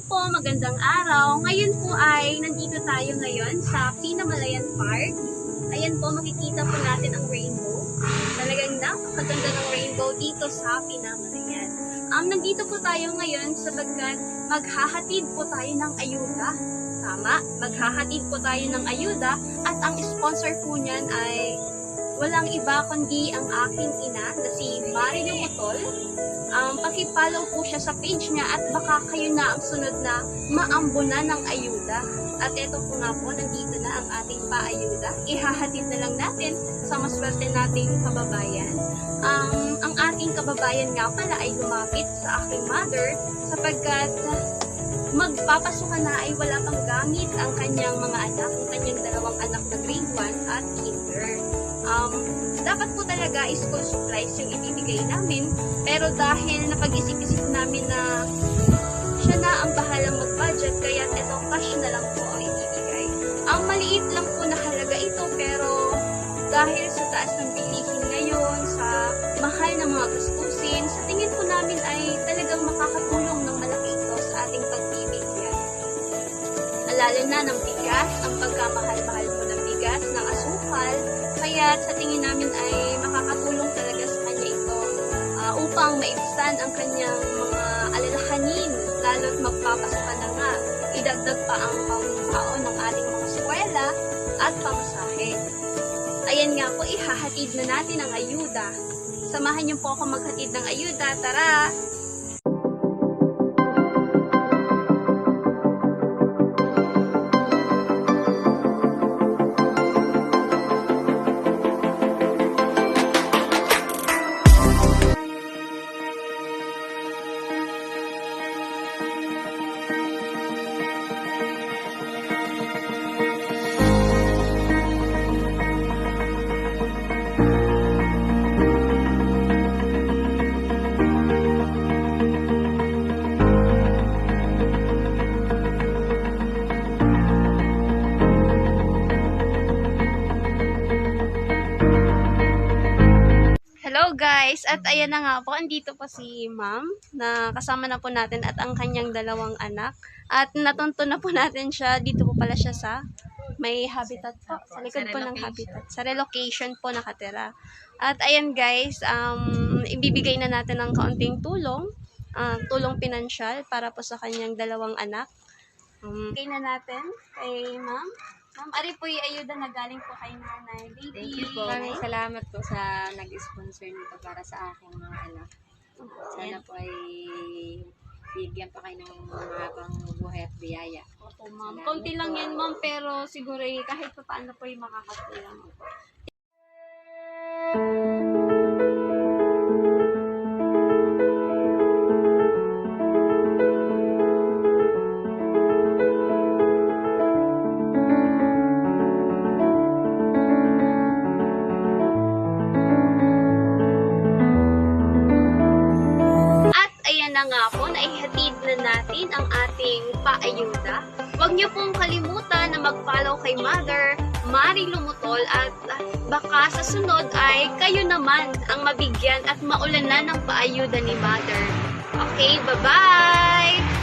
po, magandang araw. Ngayon po ay nandito tayo ngayon sa Pinamalayan Park. Ayan po, makikita po natin ang rainbow. Talagang napakaganda ng rainbow dito sa Pinamalayan. Nandito po tayo ngayon sapagkat maghahatid po tayo ng ayuda. Tama, maghahatid po tayo ng ayuda at ang sponsor po niyan ay walang iba kundi ang aking ina na si Marilyn Motol. Paki-follow po siya sa page niya at baka kayo na ang sunod na maambuna ng ayuda. At ito po nga po, nandito na ang ating paayuda. Ihahatid na lang natin sa maswerte nating kababayan. Ang ating kababayan nga pala ay lumapit sa aking mother sapagkat magpapasukan na ay wala pang gamit ang kanyang mga anak, ang kanyang dalawang anak na grade 1 at kinder. Dapat po talaga school supplies yung ibibigay namin, pero dahil napag-isip-isip namin na siya na ang bahalang mag-budget, kaya ito cash na lang po ang ibibigay. Ang maliit lang po na halaga ito, pero dahil sa taas ng bilihin ngayon, sa mahal na mga gastusin, sa tingin po namin ay talagang makakatulong ng malaki ito sa ating pagbibigyan. Lalo na ng bigas, ang pagkamahal-mahal po ng bigas, ng asukal, kaya sa tingin namin ay makakatulong talaga sa kanya ito upang maibsan ang kanyang mga alalahanin, lalo't magpapasukan na nga. Idagdag pa ang pangbaon ng ating mga eskwela at pamasahe. Ayan nga po, ihahatid na natin ang ayuda. Samahan niyo po ako maghatid ng ayuda. Tara! Hello guys! At ayan na nga po, andito po si ma'am na kasama na po natin at ang kanyang dalawang anak. At natunto na po natin siya, dito po pala siya sa may habitat po, sa likod po ng habitat. Sa relocation po nakatira. At ayan guys, ibibigay na natin ng kaunting tulong, tulong pinansyal para po sa kanyang dalawang anak. Ibigay na natin kay ma'am. Ma'am, ari po yung ayuda na galing po kay nanay. Baby. Thank you po. Maraming salamat po sa nag-sponsor nito para sa aking mga anak. Sana po ay bigyan pa kayo ng mahabang buhay at biyaya. Opo, ma'am. Konti lang yan, ma'am, pero siguro kahit pa paano po yung makakatulong. Na nga po, naihatid na natin ang ating paayuda. Huwag niyo pong kalimutan na mag-follow kay Mother Marilyn Motol at baka sa sunod ay kayo naman ang mabigyan at maulanan ng paayuda ni Mother. Okay, bye-bye!